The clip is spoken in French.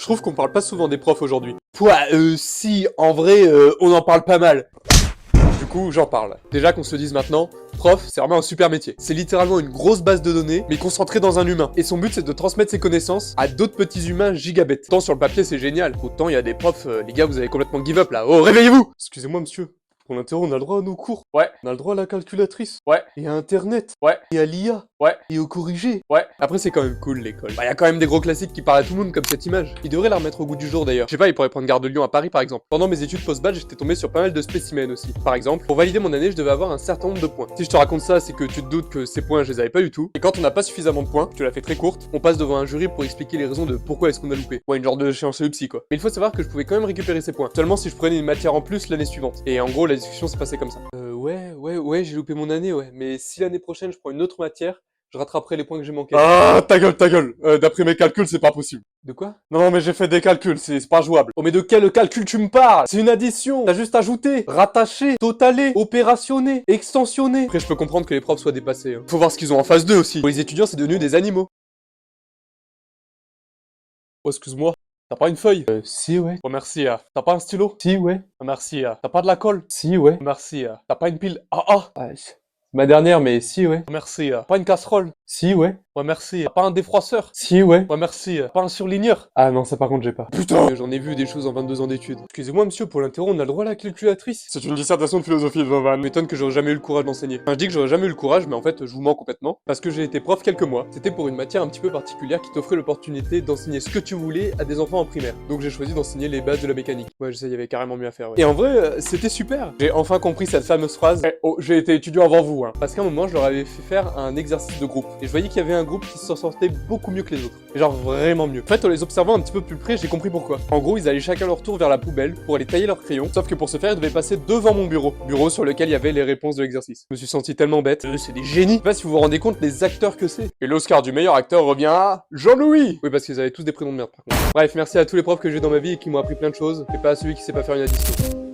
Je trouve qu'on parle pas souvent des profs aujourd'hui. Si, en vrai, on en parle pas mal. Du coup, j'en parle. Déjà qu'on se le dise maintenant, prof, c'est vraiment un super métier. C'est littéralement une grosse base de données, mais concentrée dans un humain. Et son but, c'est de transmettre ses connaissances à d'autres petits humains gigabêtes. Tant sur le papier, c'est génial. Autant il y a des profs, les gars, vous avez complètement give up là. Oh, réveillez-vous! Excusez-moi, monsieur. Pour l'interro, on a le droit à nos cours. Ouais. On a le droit à la calculatrice. Ouais. Et à Internet. Ouais. Et à l'IA. Ouais. Et au corrigé. Ouais. Après, c'est quand même cool, l'école. Bah, y a quand même des gros classiques qui parlent à tout le monde, comme cette image. Ils devraient la remettre au goût du jour, d'ailleurs. Je sais pas, ils pourraient prendre Gare de Lyon à Paris, par exemple. Pendant mes études post-bac, j'étais tombé sur pas mal de spécimens aussi. Par exemple, pour valider mon année, je devais avoir un certain nombre de points. Si je te raconte ça, c'est que tu te doutes que ces points, je les avais pas du tout. Et quand on n'a pas suffisamment de points, tu l'as fait très courte, on passe devant un jury pour expliquer les raisons de pourquoi est-ce qu'on a loupé. Ouais, une genre de séance psy, quoi. Mais il faut savoir que je pouvais quand même récupérer ces points. Seulement si je prenais une matière en plus l'année suivante. Et en gros, la discussion s'est passée comme ça. Ouais, j'ai loupé mon année, ouais. Mais si l'année prochaine, je prends une autre matière, je rattraperai les points que j'ai manqués. Ah, ta gueule. D'après mes calculs, c'est pas possible. De quoi? Non, mais j'ai fait des calculs, c'est pas jouable. Oh, mais de quel calcul tu me parles? C'est une addition. T'as juste ajouté, rattaché, totalé, opérationné, extensionné. Après, je peux comprendre que les profs soient dépassés. Hein. Faut voir ce qu'ils ont en face d'eux aussi. Pour les étudiants, c'est devenu des animaux. Oh, excuse-moi. T'as pas une feuille? Si, ouais. Oh, merci, T'as pas un stylo? Si, ouais. Oh, merci, T'as pas de la colle? Si, ouais. Oh, merci, T'as pas une pile? Ouais, c'est ma dernière, mais si, ouais. Oh, merci, Pas une casserole? Si, ouais. Ouais, merci. Pas un défroisseur? Si, ouais. Ouais, merci. Pas un surligneur? Ah non, ça par contre, j'ai pas. Putain! J'en ai vu des choses en 22 ans d'études. Excusez-moi, monsieur, pour l'interro, on a le droit à la calculatrice? C'est une dissertation de philosophie, Jovan. M'étonne que j'aurais jamais eu le courage d'enseigner. Enfin, je dis que j'aurais jamais eu le courage, mais en fait, je vous mens complètement. Parce que j'ai été prof quelques mois. C'était pour une matière un petit peu particulière qui t'offrait l'opportunité d'enseigner ce que tu voulais à des enfants en primaire. Donc j'ai choisi d'enseigner les bases de la mécanique. Ouais, je sais, il y avait carrément mieux à faire, ouais. Et en vrai, c'était super. J'ai enfin compris cette fameuse phrase. J'ai été étudiant avant vous, hein. Parce qu'à un moment, je leur avais fait faire un exercice de groupe. Et je voyais qu'il y avait un groupe qui s'en sortait beaucoup mieux que les autres. Et genre vraiment mieux. En fait, en les observant un petit peu plus près, j'ai compris pourquoi. En gros, ils allaient chacun leur tour vers la poubelle pour aller tailler leurs crayons. Sauf que pour ce faire, ils devaient passer devant mon bureau. Bureau sur lequel il y avait les réponses de l'exercice. Je me suis senti tellement bête. C'est des génies. Je sais pas si vous vous rendez compte les acteurs que c'est. Et l'Oscar du meilleur acteur revient à Jean-Louis. Oui, parce qu'ils avaient tous des prénoms de merde par contre. Bref, merci à tous les profs que j'ai dans ma vie et qui m'ont appris plein de choses. Et pas à celui qui sait pas faire une addition.